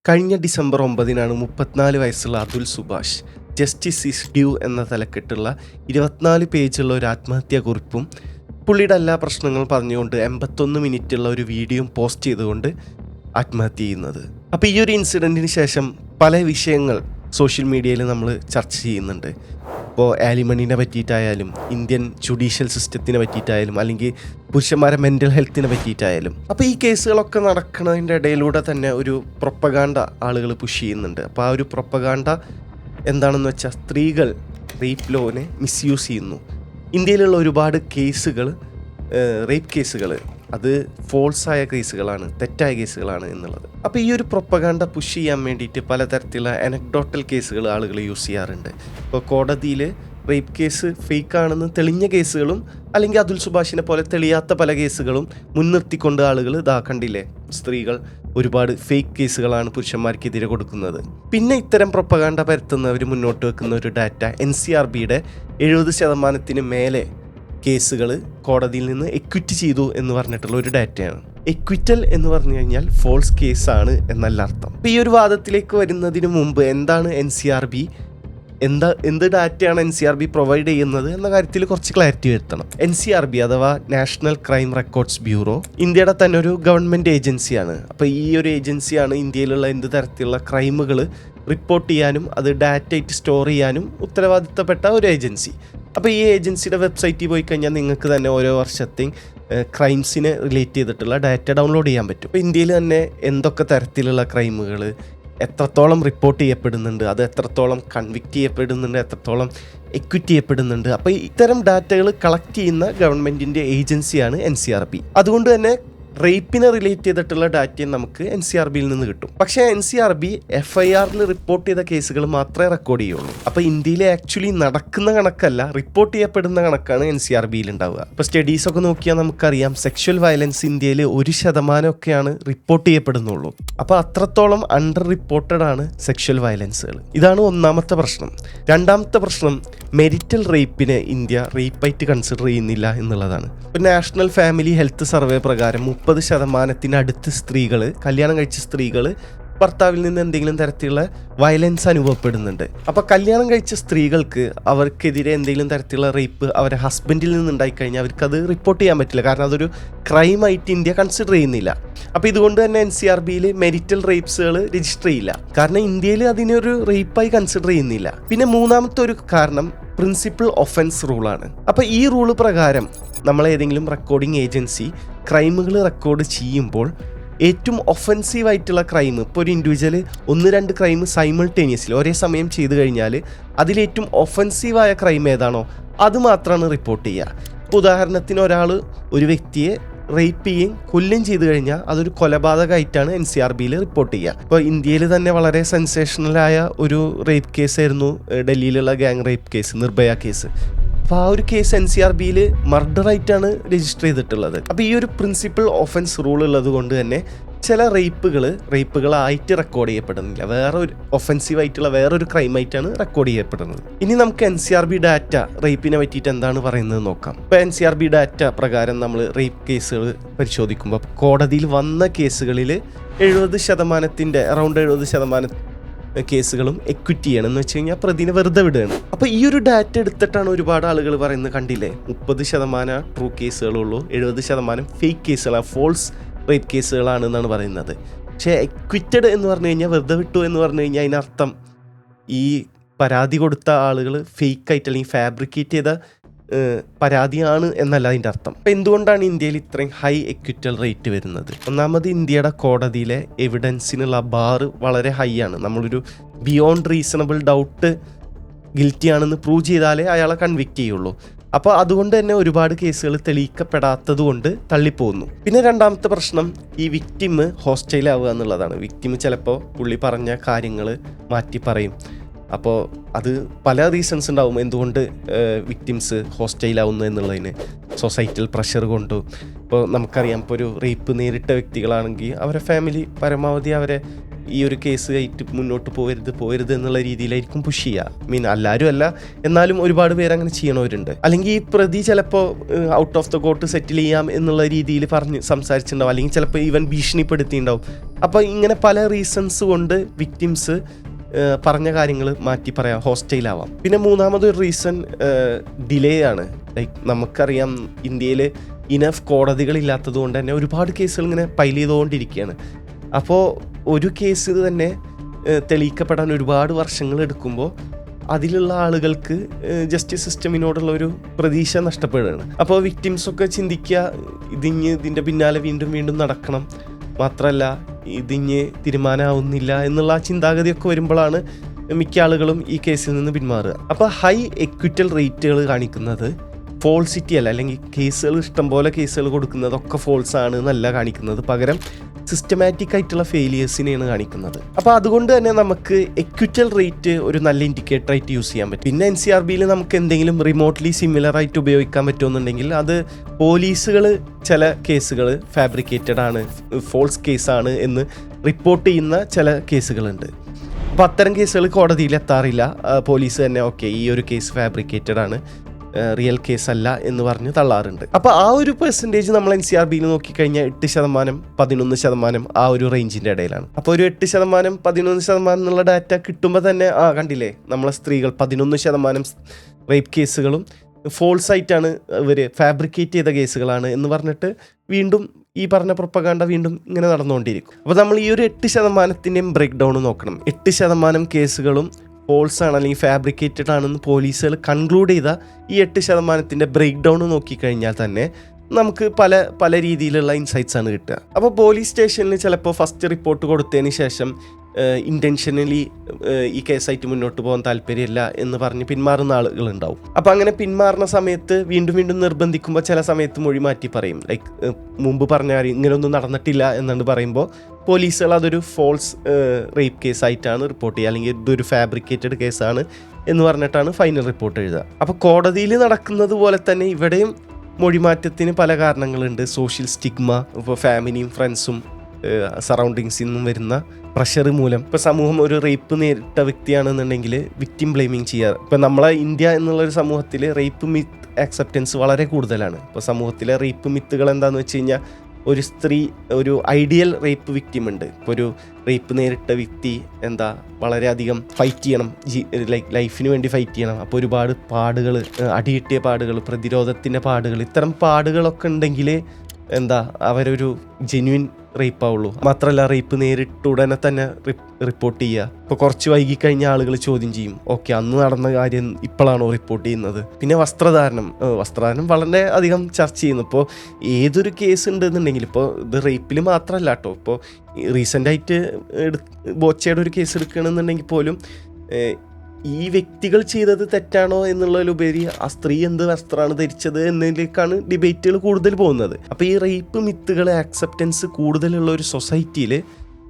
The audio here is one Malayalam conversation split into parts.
കഴിഞ്ഞ ഡിസംബർ 9-നാണ് 34 വയസ്സുള്ള Atul Subhash justice is due എന്ന തലക്കെട്ടുള്ള 24 പേജുള്ള ഒരു ആത്മഹത്യാക്കുറിപ്പും പുള്ളിയുടെ എല്ലാ പ്രശ്നങ്ങളും പറഞ്ഞുകൊണ്ട് 81 മിനിറ്റുള്ള ഒരു വീഡിയോയും പോസ്റ്റ് ചെയ്തുകൊണ്ട് ആത്മഹത്യ ചെയ്യുന്നത്. അപ്പോൾ ഈ ഒരു ഇൻസിഡൻറ്റിന് ശേഷം പല വിഷയങ്ങൾ സോഷ്യൽ മീഡിയയിൽ നമ്മൾ ചർച്ച ചെയ്യുന്നുണ്ട്. ഇപ്പോൾ ആലിമണീനെ പറ്റിയിട്ടായാലും ഇന്ത്യൻ ജുഡീഷ്യൽ സിസ്റ്റത്തിനെ പറ്റിയിട്ടായാലും അല്ലെങ്കിൽ പുരുഷന്മാരെ മെൻ്റൽ ഹെൽത്തിനെ പറ്റിയിട്ടായാലും. അപ്പോൾ ഈ കേസുകളൊക്കെ നടക്കുന്നതിൻ്റെ ഇടയിലൂടെ തന്നെ ഒരു പ്രൊപ്പഗാണ്ട ആളുകൾ പുഷ് ചെയ്യുന്നുണ്ട്. അപ്പോൾ ആ ഒരു പ്രൊപ്പഗാണ്ട എന്താണെന്ന് വെച്ചാൽ സ്ത്രീകൾ റേപ്പ് ലോനെ മിസ്യൂസ് ചെയ്യുന്നു. ഇന്ത്യയിലുള്ള ഒരുപാട് കേസുകൾ റേപ്പ് കേസുകൾ അത് ഫോൾസായ കേസുകളാണ്, തെറ്റായ കേസുകളാണ് എന്നുള്ളത്. അപ്പോൾ ഈ ഒരു പ്രൊപ്പഗാണ്ട പുഷ് ചെയ്യാൻ വേണ്ടിയിട്ട് പലതരത്തിലുള്ള അനക്ഡോട്ടൽ കേസുകൾ ആളുകൾ യൂസ് ചെയ്യാറുണ്ട്. ഇപ്പോൾ കോടതിയിൽ റേപ്പ് കേസ് ഫേക്കാണെന്ന് തെളിഞ്ഞ കേസുകളും അല്ലെങ്കിൽ അതുൽ സുഭാഷിനെ പോലെ തെളിയാത്ത പല കേസുകളും മുൻനിർത്തിക്കൊണ്ട് ആളുകൾ കണ്ടില്ലേ, സ്ത്രീകൾ ഒരുപാട് ഫേക്ക് കേസുകളാണ് പുരുഷന്മാർക്കെതിരെ കൊടുക്കുന്നത്. പിന്നെ ഇത്തരം പ്രൊപ്പഗാണ്ട പരത്തുന്നവർ മുന്നോട്ട് വെക്കുന്ന ഒരു ഡാറ്റ NCRBയുടെ 70% മേലെ കേസുകൾ കോടതിയിൽ നിന്ന് എക്വിറ്റ് ചെയ്തു എന്ന് പറഞ്ഞിട്ടുള്ള ഒരു ഡാറ്റയാണ്. എക്വിറ്റൽ എന്ന് പറഞ്ഞു കഴിഞ്ഞാൽ ഫോൾസ് കേസാണ് എന്നല്ല അർത്ഥം. അപ്പോൾ ഈ ഒരു വാദത്തിലേക്ക് വരുന്നതിന് മുമ്പ് എന്താണ് NCRB, എന്ത് ഡാറ്റയാണ് NCRB പ്രൊവൈഡ് ചെയ്യുന്നത് എന്ന കാര്യത്തിൽ കുറച്ച് ക്ലാരിറ്റി വരുത്തണം. NCRB അഥവാ നാഷണൽ ക്രൈം റെക്കോർഡ്സ് ബ്യൂറോ ഇന്ത്യയുടെ തന്നെ ഒരു ഗവൺമെൻറ് ഏജൻസിയാണ്. അപ്പോൾ ഈ ഒരു ഏജൻസിയാണ് ഇന്ത്യയിലുള്ള എന്ത് തരത്തിലുള്ള ക്രൈമുകൾ റിപ്പോർട്ട് ചെയ്യാനും അത് ഡാറ്റ ആയിട്ട് സ്റ്റോർ ചെയ്യാനും ഉത്തരവാദിത്തപ്പെട്ട ഒരു ഏജൻസി. അപ്പോൾ ഈ ഏജൻസിയുടെ വെബ്സൈറ്റിൽ പോയി കഴിഞ്ഞാൽ നിങ്ങൾക്ക് തന്നെ ഓരോ വർഷത്തെയും ക്രൈംസിനെ റിലേറ്റ് ചെയ്തിട്ടുള്ള ഡാറ്റ ഡൗൺലോഡ് ചെയ്യാൻ പറ്റും. അപ്പോൾ ഇന്ത്യയിൽ തന്നെ എന്തൊക്കെ തരത്തിലുള്ള ക്രൈമുകൾ എത്രത്തോളം റിപ്പോർട്ട് ചെയ്യപ്പെടുന്നുണ്ട്, അത് എത്രത്തോളം കൺവിക്റ്റ് ചെയ്യപ്പെടുന്നുണ്ട്, എത്രത്തോളം എക്വിറ്റ് ചെയ്യപ്പെടുന്നുണ്ട്. അപ്പോൾ ഇത്തരം ഡാറ്റകൾ കളക്ട് ചെയ്യുന്ന ഗവൺമെൻറ്റിൻ്റെ ഏജൻസിയാണ് NCRB. അതുകൊണ്ട് തന്നെ റേപ്പിനെ റിലേറ്റ് ചെയ്തിട്ടുള്ള ഡാറ്റയും നമുക്ക് NCRBയിൽ നിന്ന് കിട്ടും. പക്ഷേ NCRB FIRൽ റിപ്പോർട്ട് ചെയ്ത കേസുകൾ മാത്രമേ റെക്കോർഡ് ചെയ്യുള്ളൂ. അപ്പോൾ ഇന്ത്യയിൽ ആക്ച്വലി നടക്കുന്ന കണക്കല്ല, റിപ്പോർട്ട് ചെയ്യപ്പെടുന്ന കണക്കാണ് NCRBയിൽ ഉണ്ടാവുക. ഇപ്പോൾ സ്റ്റഡീസൊക്കെ നോക്കിയാൽ നമുക്കറിയാം സെക്ഷൽ വയലൻസ് ഇന്ത്യയിൽ 1% റിപ്പോർട്ട് ചെയ്യപ്പെടുന്നുള്ളൂ. അപ്പോൾ അത്രത്തോളം അണ്ടർ റിപ്പോർട്ടഡ് ആണ് സെക്ഷൽ വയലൻസുകൾ. ഇതാണ് ഒന്നാമത്തെ പ്രശ്നം. രണ്ടാമത്തെ പ്രശ്നം മെരിറ്റൽ റേപ്പിനെ ഇന്ത്യ റേപ്പായിട്ട് കൺസിഡർ ചെയ്യുന്നില്ല എന്നുള്ളതാണ്. ഇപ്പോൾ നാഷണൽ ഫാമിലി ഹെൽത്ത് സർവേ പ്രകാരം 30% സ്ത്രീകൾ, കല്യാണം കഴിച്ച സ്ത്രീകൾ ഭർത്താവിൽ നിന്ന് എന്തെങ്കിലും തരത്തിലുള്ള വയലൻസ് അനുഭവപ്പെടുന്നുണ്ട്. അപ്പോൾ കല്യാണം കഴിച്ച സ്ത്രീകൾക്ക് അവർക്കെതിരെ എന്തെങ്കിലും തരത്തിലുള്ള റേപ്പ് അവരുടെ ഹസ്ബൻഡിൽ നിന്ന് ഉണ്ടായിക്കഴിഞ്ഞാൽ അവർക്കത് റിപ്പോർട്ട് ചെയ്യാൻ പറ്റില്ല, കാരണം അതൊരു ക്രൈമായിട്ട് ഇന്ത്യ കൺസിഡർ ചെയ്യുന്നില്ല. അപ്പോൾ ഇതുകൊണ്ട് തന്നെ NCRBയിൽ മെരിറ്റൽ റേപ്സുകൾ രജിസ്റ്റർ ചെയ്യില്ല, കാരണം ഇന്ത്യയിൽ അതിനൊരു റേപ്പായി കൺസിഡർ ചെയ്യുന്നില്ല. പിന്നെ മൂന്നാമത്തെ ഒരു കാരണം പ്രിൻസിപ്പൽ ഒഫൻസ് റൂളാണ്. അപ്പോൾ ഈ റൂള് പ്രകാരം നമ്മളേതെങ്കിലും റെക്കോർഡിംഗ് ഏജൻസി ക്രൈമുകൾ റെക്കോർഡ് ചെയ്യുമ്പോൾ ഏറ്റവും ഒഫൻസീവായിട്ടുള്ള ക്രൈം, ഇപ്പോൾ ഒരു ഇൻഡിവിജ്വൽ 1-2 ക്രൈം സൈമിൾട്ടേനിയസ്ലി ഒരേ സമയം ചെയ്തു കഴിഞ്ഞാൽ അതിലേറ്റവും ഒഫൻസീവായ ക്രൈം ഏതാണോ അത് മാത്രമാണ് റിപ്പോർട്ട് ചെയ്യുക. ഉദാഹരണത്തിന് ഒരാൾ ഒരു വ്യക്തിയെ റേപ്പ് ചെയ്യുകയും കൊല്ലുകയും ചെയ്തു കഴിഞ്ഞാൽ അതൊരു കൊലപാതകമായിട്ടാണ് NCRBയിൽ റിപ്പോർട്ട് ചെയ്യുക. ഇപ്പോൾ ഇന്ത്യയിൽ തന്നെ വളരെ സെൻസേഷണലായ ഒരു റേപ്പ് കേസായിരുന്നു ഡൽഹിയിലുള്ള gang rape case, Nirbhaya case. അപ്പോൾ ആ ഒരു കേസ് NCRBയിൽ മർഡറായിട്ടാണ് രജിസ്റ്റർ ചെയ്തിട്ടുള്ളത്. അപ്പോൾ ഈ ഒരു പ്രിൻസിപ്പൽ ഒഫൻസ് റൂൾ ഉള്ളത് കൊണ്ട് തന്നെ ചില റേപ്പുകളായിട്ട് റെക്കോർഡ് ചെയ്യപ്പെടുന്നില്ല, വേറൊരു ഒഫൻസീവായിട്ടുള്ള വേറൊരു ക്രൈമായിട്ടാണ് റെക്കോർഡ് ചെയ്യപ്പെടുന്നത്. ഇനി നമുക്ക് NCRB ഡാറ്റ റേപ്പിനെ പറ്റിയിട്ട് എന്താണ് പറയുന്നത് നോക്കാം. ഇപ്പോൾ NCRB ഡാറ്റ പ്രകാരം നമ്മൾ റേപ്പ് കേസുകൾ പരിശോധിക്കുമ്പോൾ കോടതിയിൽ വന്ന കേസുകളിൽ 70% അറൗണ്ട് 70% കേസുകളും എക്വിറ്റ് ചെയ്യണം എന്ന് വെച്ച് കഴിഞ്ഞാൽ പ്രതിനെ വെറുതെ വിടുകയാണ്. അപ്പോൾ ഈ ഒരു ഡാറ്റ എടുത്തിട്ടാണ് ഒരുപാട് ആളുകൾ പറയുന്നത്, കണ്ടില്ലേ 30% ട്രൂ കേസുകളുള്ളൂ, 70% ഫേക്ക് കേസുകളാണ്, ഫോൾസ് റേപ്പ് കേസുകളാണ് എന്നാണ് പറയുന്നത്. പക്ഷേ എക്വിറ്റഡ് എന്ന് പറഞ്ഞു കഴിഞ്ഞാൽ വെറുതെ വിട്ടു എന്ന് പറഞ്ഞു കഴിഞ്ഞാൽ അതിനർത്ഥം ഈ പരാതി കൊടുത്ത ആളുകൾ ഫേക്കായിട്ട് അല്ലെങ്കിൽ ഫാബ്രിക്കേറ്റ് ചെയ്ത പരാതിയാണ് എന്നല്ല അതിൻ്റെ അർത്ഥം. അപ്പോൾ എന്തുകൊണ്ടാണ് ഇന്ത്യയിൽ ഇത്രയും ഹൈ എക്വിറ്റൽ റേറ്റ് വരുന്നത്? ഒന്നാമത് ഇന്ത്യയുടെ കോടതിയിലെ എവിഡൻസിനുള്ള ബാർ വളരെ ഹൈ ആണ്. നമ്മളൊരു ബിയോണ്ട് റീസണബിൾ ഡൗട്ട് ഗിൽറ്റി ആണെന്ന് പ്രൂവ് ചെയ്താലേ അയാളെ കൺവിക്റ്റ് ചെയ്യുള്ളൂ. അപ്പോൾ അതുകൊണ്ട് തന്നെ ഒരുപാട് കേസുകൾ തെളിയിക്കപ്പെടാത്തത് കൊണ്ട് തള്ളിപ്പോകുന്നു. പിന്നെ രണ്ടാമത്തെ പ്രശ്നം ഈ വിക്ടിം ഹോസ്റ്റൈലാവുക എന്നുള്ളതാണ്. വിക്ടിം ചിലപ്പോൾ പുള്ളി പറഞ്ഞ കാര്യങ്ങൾ മാറ്റി പറയും. അപ്പോൾ അത് പല റീസൺസ് ഉണ്ടാവും എന്തുകൊണ്ട് വിക്ടിംസ് ഹോസ്റ്റൈലാവുന്നു എന്നുള്ളതിന്. സൊസൈറ്റൽ പ്രഷർ കൊണ്ട്, ഇപ്പോൾ നമുക്കറിയാം ഇപ്പോൾ ഒരു റേപ്പ് നേരിട്ട വ്യക്തികളാണെങ്കിൽ അവരെ ഫാമിലി പരമാവധി അവരെ ഈ ഒരു കേസ് ആയിട്ട് മുന്നോട്ട് പോകരുത് എന്നുള്ള രീതിയിലായിരിക്കും പുഷ് ചെയ്യുക. എല്ലാവരും അല്ല, എന്നാലും ഒരുപാട് പേര് അങ്ങനെ ചെയ്യണവരുണ്ട്. അല്ലെങ്കിൽ ഈ പ്രതി ചിലപ്പോൾ ഔട്ട് ഓഫ് ദ കോർട്ട് സെറ്റിൽ ചെയ്യാം എന്നുള്ള രീതിയിൽ സംസാരിച്ചിട്ടുണ്ടാവും, അല്ലെങ്കിൽ ചിലപ്പോൾ ഈവൻ ഭീഷണിപ്പെടുത്തിയിട്ടുണ്ടാവും. അപ്പോൾ ഇങ്ങനെ പല റീസൺസ് കൊണ്ട് വിക്ടിംസ് പറഞ്ഞ കാര്യങ്ങൾ മാറ്റി പറയാം, ഹോസ്റ്റൈലാവാം. പിന്നെ മൂന്നാമതൊരു റീസൺ ഡിലേ ആണ്. ലൈക്ക് നമുക്കറിയാം ഇന്ത്യയിൽ ഇനഫ് കോടതികളില്ലാത്തത് കൊണ്ട് തന്നെ ഒരുപാട് കേസുകൾ ഇങ്ങനെ പൈൽ ചെയ്തുകൊണ്ടിരിക്കുകയാണ്. അപ്പോൾ ഒരു കേസ് തന്നെ തെളിയിക്കപ്പെടാൻ ഒരുപാട് വർഷങ്ങൾ എടുക്കുമ്പോൾ അതിലുള്ള ആളുകൾക്ക് ജസ്റ്റിസ് സിസ്റ്റമിനോടുള്ള ഒരു പ്രതീക്ഷ നഷ്ടപ്പെടുകയാണ്. അപ്പോൾ വിക്ടിംസൊക്കെ ചിന്തിക്കുക, ഇതിൻ്റെ പിന്നാലെ വീണ്ടും നടക്കണം, മാത്രമല്ല ഇതിഞ്ഞ് തീരുമാനമാവുന്നില്ല എന്നുള്ള ചിന്താഗതിയൊക്കെ വരുമ്പോഴാണ് മിക്ക ആളുകളും ഈ കേസിൽ നിന്ന് പിന്മാറുക. അപ്പോൾ ഹൈ എക്വിറ്റൽ റേറ്റുകൾ കാണിക്കുന്നത് ഫോൾസിറ്റി അല്ല, അല്ലെങ്കിൽ കേസുകൾ ഇഷ്ടംപോലെ കേസുകൾ കൊടുക്കുന്നതൊക്കെ ഫോൾസ് ആണ് എന്നല്ല കാണിക്കുന്നത്, പകരം സിസ്റ്റമാറ്റിക് ആയിട്ടുള്ള ഫെയിലിയേഴ്സിനെയാണ് കാണിക്കുന്നത്. അപ്പോൾ അതുകൊണ്ട് തന്നെ നമുക്ക് എക്വിറ്റൽ റേറ്റ് ഒരു നല്ല ഇൻഡിക്കേറ്റർ ആയിട്ട് യൂസ് ചെയ്യാൻ പറ്റും. പിന്നെ NCRBയിൽ നമുക്ക് എന്തെങ്കിലും റിമോട്ട്ലി സിമിലർ ആയിട്ട് ഉപയോഗിക്കാൻ പറ്റുമെന്നുണ്ടെങ്കിൽ അത് പോലീസുകൾ ചില കേസുകൾ ഫാബ്രിക്കേറ്റഡ് ആണ്, ഫോൾസ് കേസാണ് എന്ന് റിപ്പോർട്ട് ചെയ്യുന്ന ചില കേസുകളുണ്ട്. അപ്പോൾ അത്തരം കേസുകൾ കോടതിയിൽ എത്താറില്ല. പോലീസ് തന്നെ ഓക്കെ ഈ ഒരു കേസ് ഫാബ്രിക്കേറ്റഡ് ആണ്, റിയൽ കേസ് അല്ല എന്ന് പറഞ്ഞ് തള്ളാറുണ്ട്. അപ്പോൾ ആ ഒരു പെർസെൻറ്റേജ് നമ്മൾ NCRBയിൽ നോക്കിക്കഴിഞ്ഞാൽ 8%, 11% ആ ഒരു റേഞ്ചിൻ്റെ ഇടയിലാണ്. അപ്പോൾ ഒരു 8%, 11% എന്നുള്ള ഡാറ്റ കിട്ടുമ്പോൾ തന്നെ കണ്ടില്ലേ, നമ്മളെ സ്ത്രീകൾ 11% റേപ്പ് കേസുകളും ഫോൾസ് ആയിട്ടാണ്, ഇവർ ഫാബ്രിക്കേറ്റ് ചെയ്ത കേസുകളാണ് എന്ന് പറഞ്ഞിട്ട് വീണ്ടും ഈ പറഞ്ഞ പ്രൊപ്പഗാണ്ട വീണ്ടും ഇങ്ങനെ നടന്നുകൊണ്ടിരിക്കും. അപ്പോൾ നമ്മൾ ഈ ഒരു 8%-ൻ്റെയും ബ്രേക്ക് ഡൗൺ നോക്കണം. 8% കേസുകളും ഫോൾസ് ആണ് അല്ലെങ്കിൽ ഫാബ്രിക്കേറ്റഡ് ആണെന്ന് പോലീസുകൾ കൺക്ലൂഡ് ചെയ്ത ഈ 8%-ൻ്റെ ബ്രേക്ക് ഡൗൺ നോക്കിക്കഴിഞ്ഞാൽ തന്നെ നമുക്ക് പല രീതിയിലുള്ള ഇൻസൈറ്റ്സ് ആണ് കിട്ടുക. അപ്പോൾ പോലീസ് സ്റ്റേഷനിൽ ചിലപ്പോൾ ഫസ്റ്റ് റിപ്പോർട്ട് കൊടുത്തതിന് ശേഷം ഇൻറ്റൻഷനലി ഈ കേസായിട്ട് മുന്നോട്ട് പോകാൻ താല്പര്യമില്ല എന്ന് പറഞ്ഞ് പിന്മാറുന്ന ആളുകളുണ്ടാവും. അപ്പോൾ അങ്ങനെ പിന്മാറുന്ന സമയത്ത് വീണ്ടും നിർബന്ധിക്കുമ്പോൾ ചില സമയത്ത് മൊഴി മാറ്റി പറയും. ലൈക്ക് മുമ്പ് പറഞ്ഞ കാര്യം ഇങ്ങനെയൊന്നും നടന്നിട്ടില്ല എന്നു പറയുമ്പോൾ പോലീസുകൾ അതൊരു ഫോൾസ് റേപ്പ് കേസായിട്ടാണ് റിപ്പോർട്ട് ചെയ്യുക, അല്ലെങ്കിൽ ഇതൊരു ഫാബ്രിക്കേറ്റഡ് കേസാണ് എന്ന് പറഞ്ഞിട്ടാണ് ഫൈനൽ റിപ്പോർട്ട് എഴുതുക. അപ്പോൾ കോടതിയിൽ നടക്കുന്നത് പോലെ തന്നെ ഇവിടെയും മൊഴിമാറ്റത്തിന് പല കാരണങ്ങളുണ്ട്. സോഷ്യൽ സ്റ്റിഗ്മ, ഇപ്പോൾ ഫാമിലിയും ഫ്രണ്ട്സും സറൗണ്ടിങ്സിൽ നിന്നും വരുന്ന പ്രഷർ മൂലം. ഇപ്പോൾ സമൂഹം ഒരു റേപ്പ് നേരിട്ട വ്യക്തിയാണെന്നുണ്ടെങ്കിൽ വിക്ടിം ബ്ലെയിമിങ് ചെയ്യാറ്. ഇപ്പോൾ നമ്മളെ ഇന്ത്യ എന്നുള്ളൊരു സമൂഹത്തിൽ റേപ്പ് മിത്ത് ആക്സെപ്റ്റൻസ് വളരെ കൂടുതലാണ്. ഇപ്പോൾ സമൂഹത്തിലെ റേപ്പ് മിത്തുകൾ എന്താണെന്ന് വെച്ച് കഴിഞ്ഞാൽ, ഒരു സ്ത്രീ ഒരു ഐഡിയൽ റേപ്പ് വിക്ടിം ഉണ്ട്. ഇപ്പോൾ ഒരു റേപ്പ് നേരിട്ട വ്യക്തി വളരെയധികം ഫൈറ്റ് ചെയ്യണം, ലൈഫിന് വേണ്ടി ഫൈറ്റ് ചെയ്യണം. അപ്പോൾ ഒരുപാട് പാടുകൾ, അടിയിട്ടിയ പാടുകൾ, പ്രതിരോധത്തിൻ്റെ പാടുകൾ, ഇത്തരം പാടുകളൊക്കെ ഉണ്ടെങ്കിൽ അവരൊരു ജെന്യുവിൻ റേപ്പ് ആവുള്ളൂ. മാത്രമല്ല റേപ്പ് നേരിട്ട് ഉടനെ തന്നെ റിപ്പോർട്ട് ചെയ്യുക. ഇപ്പോൾ കുറച്ച് വൈകിക്കഴിഞ്ഞ ആളുകൾ ചോദ്യം ചെയ്യും, ഓക്കെ അന്ന് നടന്ന കാര്യം ഇപ്പോഴാണോ റിപ്പോർട്ട് ചെയ്യുന്നത്. പിന്നെ വസ്ത്രധാരണം വളരെ അധികം ചർച്ച ചെയ്യുന്നു. ഇപ്പോൾ ഏതൊരു കേസ് ഉണ്ടെന്നുണ്ടെങ്കിൽ, ഇപ്പോൾ ഇത് റേപ്പിൽ മാത്രമല്ല കേട്ടോ, ഇപ്പോൾ റീസെൻ്റായിട്ട് ബോച്ചയുടെ ഒരു കേസ് എടുക്കണമെന്നുണ്ടെങ്കിൽ പോലും ഈ വ്യക്തികൾ ചെയ്തത് തെറ്റാണോ എന്നുള്ളതിലുപരി ആ സ്ത്രീ എന്ത് വസ്ത്രമാണ് ധരിച്ചത് എന്നതിലേക്കാണ് ഡിബേറ്റുകൾ കൂടുതൽ പോകുന്നത്. അപ്പോൾ ഈ റേപ്പ് മിത്തുകളെ ആക്സെപ്റ്റൻസ് കൂടുതലുള്ള ഒരു സൊസൈറ്റിയിൽ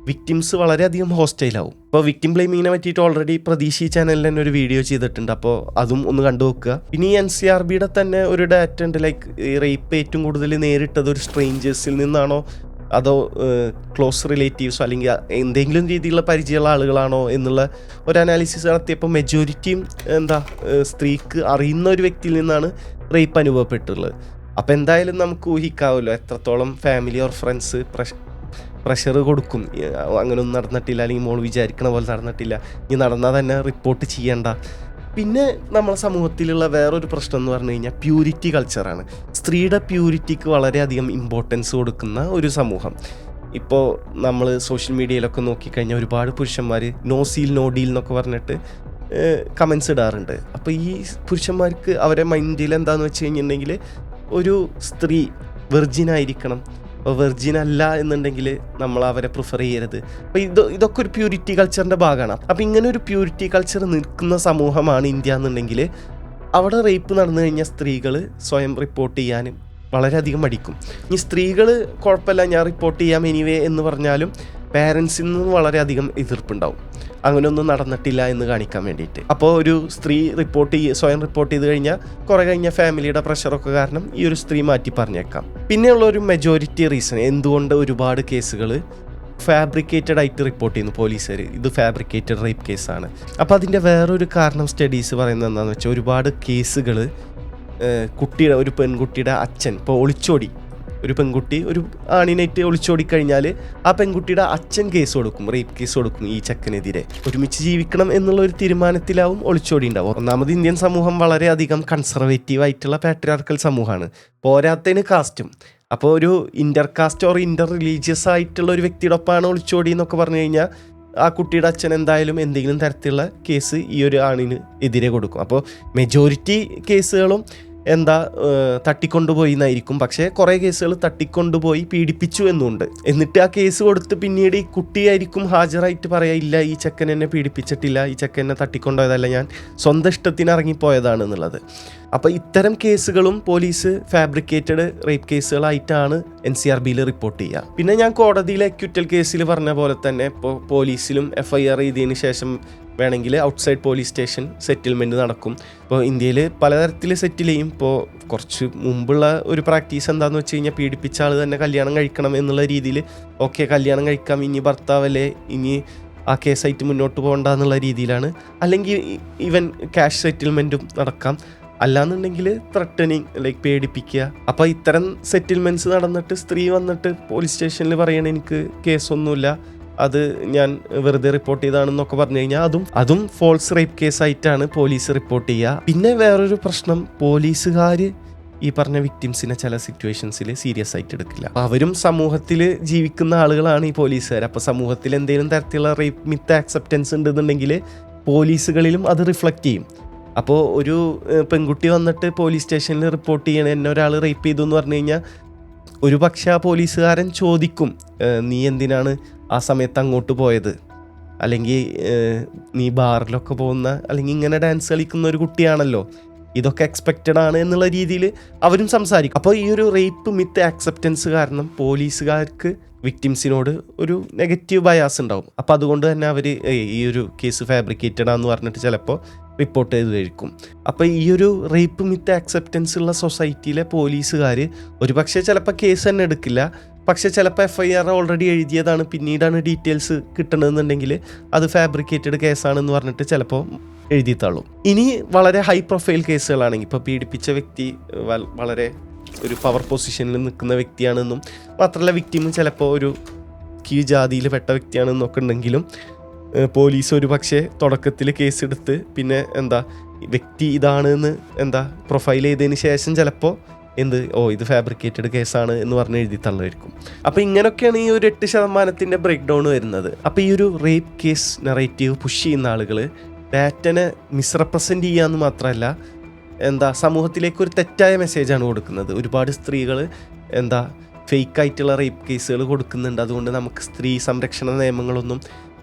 വിക്ടിംസ് വളരെയധികം ഹോസ്റ്റൈലാവും. അപ്പോൾ വിക്ടിം ബ്ലെയിമിങ്ങിനെ പറ്റിയിട്ട് ഓൾറെഡി പ്രതീക്ഷ ചാനലിൽ തന്നെ ഒരു വീഡിയോ ചെയ്തിട്ടുണ്ട്, അപ്പോൾ അതും ഒന്ന് കണ്ടു നോക്കുക. പിന്നെ ഈ NCRBയുടെ തന്നെ ഒരു ഡാറ്റ ഉണ്ട്, ലൈക്ക് ഈ റേപ്പ് ഏറ്റവും കൂടുതൽ നേരിട്ടത് ഒരു സ്ട്രേഞ്ചേഴ്സിൽ നിന്നാണോ അതോ ക്ലോസ് റിലേറ്റീവ്സോ അല്ലെങ്കിൽ എന്തെങ്കിലും രീതിയിലുള്ള പരിചയമുള്ള ആളുകളാണോ എന്നുള്ള ഒരു അനാലിസിസ് നടത്തിയപ്പോൾ മെജോറിറ്റിയും സ്ത്രീക്ക് അറിയുന്ന ഒരു വ്യക്തിയിൽ നിന്നാണ് റേപ്പ് അനുഭവപ്പെട്ടുള്ളത്. അപ്പോൾ എന്തായാലും നമുക്ക് ഊഹിക്കാമല്ലോ എത്രത്തോളം ഫാമിലി ഓർ ഫ്രണ്ട്സ് പ്രഷർ കൊടുക്കും. അങ്ങനെയൊന്നും നടന്നിട്ടില്ല, അല്ലെങ്കിൽ മോൾ വിചാരിക്കണ പോലെ നടന്നിട്ടില്ല, ഇനി നടന്നാൽ തന്നെ റിപ്പോർട്ട് ചെയ്യണ്ട. പിന്നെ നമ്മുടെ സമൂഹത്തിലുള്ള വേറൊരു പ്രശ്നം എന്ന് പറഞ്ഞു കഴിഞ്ഞാൽ പ്യൂരിറ്റി കൾച്ചറാണ്. സ്ത്രീയുടെ പ്യൂരിറ്റിക്ക് വളരെയധികം ഇമ്പോർട്ടൻസ് കൊടുക്കുന്ന ഒരു സമൂഹം. ഇപ്പോൾ നമ്മൾ സോഷ്യൽ മീഡിയയിലൊക്കെ നോക്കിക്കഴിഞ്ഞാൽ ഒരുപാട് പുരുഷന്മാർ നോ സീൽ നോ ഡീൽ എന്നൊക്കെ പറഞ്ഞിട്ട് കമൻസ് ഇടാറുണ്ട്. അപ്പോൾ ഈ പുരുഷന്മാർക്ക് അവരെ മൈൻഡിൽ എന്താണെന്ന് വെച്ച് കഴിഞ്ഞിട്ടുണ്ടെങ്കിൽ ഒരു സ്ത്രീ വെർജിനായിരിക്കണം, അപ്പോൾ വെർജിൻ അല്ല എന്നുണ്ടെങ്കിൽ നമ്മൾ അവരെ പ്രിഫർ ചെയ്യരുത്. അപ്പോൾ ഇതൊക്കെ ഒരു പ്യൂരിറ്റി കൾച്ചറിൻ്റെ ഭാഗമാണ്. അപ്പോൾ ഇങ്ങനെ ഒരു പ്യൂരിറ്റി കൾച്ചർ നിൽക്കുന്ന സമൂഹമാണ് ഇന്ത്യ എന്നുണ്ടെങ്കിൽ അവിടെ റേപ്പ് നടന്നു കഴിഞ്ഞാൽ സ്ത്രീകൾ സ്വയം റിപ്പോർട്ട് ചെയ്യാനും വളരെയധികം മടിക്കും. ഈ സ്ത്രീകൾ കുഴപ്പമില്ല ഞാൻ റിപ്പോർട്ട് ചെയ്യാം എനിവേ എന്ന് പറഞ്ഞാലും പേരൻസിൽ നിന്ന് വളരെയധികം എതിർപ്പുണ്ടാവും, അങ്ങനെയൊന്നും നടന്നിട്ടില്ല എന്ന് കാണിക്കാൻ വേണ്ടിയിട്ട്. അപ്പോൾ ഒരു സ്ത്രീ സ്വയം റിപ്പോർട്ട് ചെയ്ത് കഴിഞ്ഞാൽ കുറേ കഴിഞ്ഞ ഫാമിലിയുടെ പ്രഷറൊക്കെ കാരണം ഈ ഒരു സ്ത്രീ മാറ്റി പറഞ്ഞേക്കാം. പിന്നെയുള്ള ഒരു മെജോറിറ്റി റീസൺ എന്തുകൊണ്ട് ഒരുപാട് കേസുകൾ ഫാബ്രിക്കേറ്റഡ് ആയിട്ട് റിപ്പോർട്ട് ചെയ്യുന്നു പോലീസുകാർ, ഇത് ഫാബ്രിക്കേറ്റഡ് റേപ്പ് കേസാണ്. അപ്പോൾ അതിൻ്റെ വേറൊരു കാരണം സ്റ്റഡീസ് പറയുന്നത് എന്താണെന്ന് വെച്ചാൽ, ഒരുപാട് കേസുകൾ ഒരു പെൺകുട്ടിയുടെ അച്ഛൻ ഇപ്പോൾ ഒളിച്ചോടി, ഒരു പെൺകുട്ടി ഒരു ആണിനായിട്ട് ഒളിച്ചോടിക്കഴിഞ്ഞാൽ ആ പെൺകുട്ടിയുടെ അച്ഛൻ കേസ് കൊടുക്കും, റേപ്പ് കേസ് കൊടുക്കും ഈ ചെക്കനെതിരെ. ഒരുമിച്ച് ജീവിക്കണം എന്നുള്ള ഒരു തീരുമാനത്തിലാവും ഒളിച്ചോടി ഉണ്ടാവും. ഒന്നാമത് ഇന്ത്യൻ സമൂഹം വളരെയധികം കൺസർവേറ്റീവ് ആയിട്ടുള്ള പാട്രിയാർക്കൽ സമൂഹമാണ്, പോരാത്തതിന് കാസ്റ്റും. അപ്പോൾ ഒരു ഇൻ്റർ കാസ്റ്റ് ഓർ ഇൻ്റർ റിലീജിയസ് ആയിട്ടുള്ള ഒരു വ്യക്തിയുടെ ഒപ്പമാണ് ഒളിച്ചോടി എന്നൊക്കെ പറഞ്ഞു കഴിഞ്ഞാൽ ആ കുട്ടിയുടെ അച്ഛൻ എന്തായാലും എന്തെങ്കിലും തരത്തിലുള്ള കേസ് ഈ ഒരു ആണിന് എതിരെ കൊടുക്കും. അപ്പോൾ മെജോറിറ്റി കേസുകളും തട്ടിക്കൊണ്ടുപോയി എന്നായിരിക്കും. പക്ഷേ കുറേ കേസുകൾ തട്ടിക്കൊണ്ടുപോയി പീഡിപ്പിച്ചു എന്നുണ്ട്. എന്നിട്ട് ആ കേസ് കൊടുത്ത് പിന്നീട് ഈ കുട്ടിയായിരിക്കും ഹാജരായിട്ട് പറയാ, ഇല്ല ഈ ചെക്കൻ എന്നെ പീഡിപ്പിച്ചിട്ടില്ല, ഈ ചെക്കൻ എന്നെ തട്ടിക്കൊണ്ടുപോയതല്ല, ഞാൻ സ്വന്തം ഇഷ്ടത്തിന് ഇറങ്ങിപ്പോയതാണ് എന്നുള്ളത്. അപ്പോൾ ഇത്തരം കേസുകളും പോലീസ് ഫാബ്രിക്കേറ്റഡ് റേപ്പ് കേസുകളായിട്ടാണ് NCRBയിൽ റിപ്പോർട്ട് ചെയ്യുക. പിന്നെ ഞാൻ കോടതിയിലെ അക്യൂറ്റൽ കേസിൽ പറഞ്ഞ പോലെ തന്നെ ഇപ്പോൾ പോലീസിലും FIR ചെയ്തതിന് ശേഷം വേണമെങ്കിൽ ഔട്ട്സൈഡ് പോലീസ് സ്റ്റേഷൻ സെറ്റിൽമെൻറ്റ് നടക്കും. ഇപ്പോൾ ഇന്ത്യയിൽ പലതരത്തിൽ സെറ്റിൽ ചെയ്യും. ഇപ്പോൾ കുറച്ച് മുമ്പുള്ള ഒരു പ്രാക്ടീസ് എന്താണെന്ന് വെച്ച് കഴിഞ്ഞാൽ, പീഡിപ്പിച്ച ആൾ തന്നെ കല്യാണം കഴിക്കണം എന്നുള്ള രീതിയിൽ, ഓക്കെ കല്യാണം കഴിക്കാം, ഇനി ഭർത്താവല്ലേ, ഇനി ആ കേസായിട്ട് മുന്നോട്ട് പോകണ്ട എന്നുള്ള രീതിയിലാണ്. അല്ലെങ്കിൽ ഈവൻ ക്യാഷ് സെറ്റിൽമെൻറ്റും നടക്കാം. അല്ലാന്നുണ്ടെങ്കിൽ ത്രട്ടനിങ്, ലൈക്ക് പേടിപ്പിക്കുക. അപ്പോൾ ഇത്തരം സെറ്റിൽമെൻറ്റ്സ് നടന്നിട്ട് സ്ത്രീ വന്നിട്ട് പോലീസ് സ്റ്റേഷനിൽ പറയണ എനിക്ക് കേസൊന്നുമില്ല, അത് ഞാൻ വെറുതെ റിപ്പോർട്ട് ചെയ്താണെന്നൊക്കെ പറഞ്ഞു കഴിഞ്ഞാൽ അതും ഫോൾസ് റേപ്പ് കേസായിട്ടാണ് പോലീസ് റിപ്പോർട്ട് ചെയ്യുക. പിന്നെ വേറൊരു പ്രശ്നം, പോലീസുകാർ ഈ പറഞ്ഞ വിക്ടിംസിനെ ചില സിറ്റുവേഷൻസിൽ സീരിയസ് ആയിട്ട് എടുക്കില്ല. അവരും സമൂഹത്തിൽ ജീവിക്കുന്ന ആളുകളാണ് ഈ പോലീസുകാർ. അപ്പോൾ സമൂഹത്തിൽ എന്തെങ്കിലും തരത്തിലുള്ള റേപ്പ് മിത്ത് ആക്സെപ്റ്റൻസ് ഉണ്ടെന്നുണ്ടെങ്കിൽ പോലീസുകളിലും അത് റിഫ്ലക്റ്റ് ചെയ്യും. അപ്പോൾ ഒരു പെൺകുട്ടി വന്നിട്ട് പോലീസ് സ്റ്റേഷനിൽ റിപ്പോർട്ട് ചെയ്യണം, എന്നെ ഒരാൾ റേപ്പ് ചെയ്തു എന്ന് പറഞ്ഞു കഴിഞ്ഞാൽ ഒരു പക്ഷേ ആ പോലീസുകാരൻ ചോദിക്കും, നീ എന്തിനാണ് ആ സമയത്ത് അങ്ങോട്ട് പോയത്, അല്ലെങ്കിൽ നീ ബാറിലൊക്കെ പോകുന്ന, അല്ലെങ്കിൽ ഇങ്ങനെ ഡാൻസ് കളിക്കുന്ന ഒരു കുട്ടിയാണല്ലോ, ഇതൊക്കെ എക്സ്പെക്റ്റഡ് ആണ് എന്നുള്ള രീതിയിൽ അവരും സംസാരിക്കും. അപ്പോൾ ഈ ഒരു റേപ്പ് മിത്ത് ആക്സെപ്റ്റൻസ് കാരണം പോലീസുകാർക്ക് വിക്ടിംസിനോട് ഒരു നെഗറ്റീവ് ബയാസ് ഉണ്ടാവും. അപ്പോൾ അതുകൊണ്ട് തന്നെ അവർ ഈ ഒരു കേസ് ഫാബ്രിക്കേറ്റഡ് ആണെന്ന് പറഞ്ഞിട്ട് ചിലപ്പോൾ റിപ്പോർട്ട് ചെയ്തായിരിക്കും. അപ്പോൾ ഈ ഒരു റേപ്പ് മിത്ത് ആക്സെപ്റ്റൻസ് ഉള്ള സൊസൈറ്റിയിലെ പോലീസുകാർ ഒരു പക്ഷേ ചിലപ്പോൾ കേസ് തന്നെ എടുക്കില്ല. പക്ഷേ ചിലപ്പോൾ FIR ഓൾറെഡി എഴുതിയതാണ്, പിന്നീടാണ് ഡീറ്റെയിൽസ് കിട്ടണമെന്നുണ്ടെങ്കിൽ അത് ഫാബ്രിക്കേറ്റഡ് കേസാണെന്ന് പറഞ്ഞിട്ട് ചിലപ്പോൾ എഴുതിത്തള്ളും. ഇനി വളരെ ഹൈ പ്രൊഫൈൽ കേസുകളാണെങ്കിൽ, ഇപ്പോൾ പീഡിപ്പിച്ച വ്യക്തി വളരെ ഒരു പവർ പൊസിഷനിൽ നിൽക്കുന്ന വ്യക്തിയാണെന്നും മാത്രമല്ല വിക്ടിമും ചിലപ്പോൾ ഒരു കീഴ്ജാതിയിൽ പെട്ട വ്യക്തിയാണെന്നൊക്കെ ഉണ്ടെങ്കിലും പോലീസ് ഒരു പക്ഷേ തുടക്കത്തിൽ കേസെടുത്ത് പിന്നെ വ്യക്തി ഇതാണെന്ന് പ്രൊഫൈൽ ചെയ്തതിന് ശേഷം ചിലപ്പോൾ ഇത് ഫാബ്രിക്കേറ്റഡ് കേസാണ് എന്ന് പറഞ്ഞ് എഴുതി തള്ളായിരിക്കും. അപ്പോൾ ഇങ്ങനെയൊക്കെയാണ് ഈ ഒരു 8% ബ്രേക്ക് ഡൗൺ വരുന്നത്. അപ്പോൾ ഈ ഒരു റേപ്പ് കേസ് നെറേറ്റീവ് പുഷ് ചെയ്യുന്ന ആളുകൾ ഡാറ്റനെ മിസ്റെപ്രസെൻ്റ് ചെയ്യാമെന്ന് മാത്രമല്ല സമൂഹത്തിലേക്ക് ഒരു തെറ്റായ മെസ്സേജാണ് കൊടുക്കുന്നത്. ഒരുപാട് സ്ത്രീകൾ ഫേക്കായിട്ടുള്ള റേപ്പ് കേസുകൾ കൊടുക്കുന്നുണ്ട്. അതുകൊണ്ട് നമുക്ക് സ്ത്രീ സംരക്ഷണ നിയമങ്ങളൊന്നും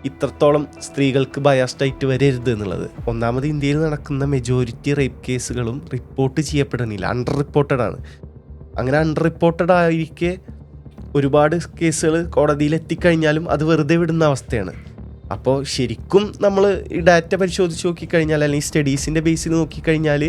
ഇത്രത്തോളം സ്ത്രീകൾക്ക് ബയാസ്ഡായിട്ട് വരരുത് എന്നുള്ളത്. ഒന്നാമത് ഇന്ത്യയിൽ നടക്കുന്ന മെജോറിറ്റി റേപ്പ് കേസുകളും റിപ്പോർട്ട് ചെയ്യപ്പെടുന്നില്ല, അണ്ടർ റിപ്പോർട്ടഡ് ആണ്. അങ്ങനെ അണ്ടർ റിപ്പോർട്ടഡ് ആയിരിക്കെ ഒരുപാട് കേസുകൾ കോടതിയിൽ എത്തിക്കഴിഞ്ഞാലും അത് വെറുതെ വിടുന്ന അവസ്ഥയാണ്. അപ്പോൾ ശരിക്കും നമ്മൾ ഈ ഡാറ്റ പരിശോധിച്ച് നോക്കിക്കഴിഞ്ഞാൽ, അല്ലെങ്കിൽ സ്റ്റഡീസിൻ്റെ ബേസിൽ നോക്കിക്കഴിഞ്ഞാൽ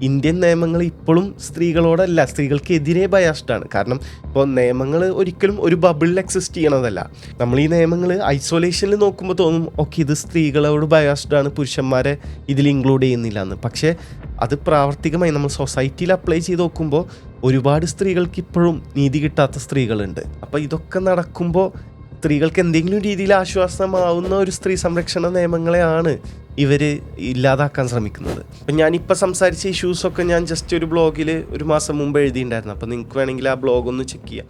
ഇന്ത്യൻ നിയമങ്ങൾ ഇപ്പോഴും സ്ത്രീകളോടല്ല, സ്ത്രീകൾക്കെതിരെ ബയാസ്ഡാണ്. കാരണം ഇപ്പോൾ നിയമങ്ങൾ ഒരിക്കലും ഒരു ബബിളിൽ എക്സിസ്റ്റ് ചെയ്യണതല്ല. നമ്മൾ ഈ നിയമങ്ങൾ ഐസൊലേഷനിൽ നോക്കുമ്പോൾ തോന്നും ഓക്കെ ഇത് സ്ത്രീകളോട് ബയാസ്ഡാണ്, പുരുഷന്മാരെ ഇതിൽ ഇൻക്ലൂഡ് ചെയ്യുന്നില്ല എന്ന്. പക്ഷേ അത് പ്രാവർത്തികമായി നമ്മൾ സൊസൈറ്റിയിൽ അപ്ലൈ ചെയ്ത് നോക്കുമ്പോൾ ഒരുപാട് സ്ത്രീകൾക്ക് ഇപ്പോഴും നീതി കിട്ടാത്ത സ്ത്രീകളുണ്ട്. അപ്പോൾ ഇതൊക്കെ നടക്കുമ്പോൾ സ്ത്രീകൾക്ക് എന്തെങ്കിലും രീതിയിൽ ആശ്വാസമാവുന്ന ഒരു സ്ത്രീ സംരക്ഷണ നിയമങ്ങളെയാണ് ഇവർ ഇല്ലാതാക്കാൻ ശ്രമിക്കുന്നത്. അപ്പം ഞാനിപ്പോൾ സംസാരിച്ച ഇഷ്യൂസൊക്കെ ഞാൻ ജസ്റ്റ് ഒരു ബ്ലോഗിൽ ഒരു മാസം മുമ്പ് എഴുതിയിട്ടുണ്ടായിരുന്നു. അപ്പോൾ നിങ്ങൾക്ക് വേണമെങ്കിൽ ആ ബ്ലോഗ് ഒന്ന് ചെക്ക് ചെയ്യാം.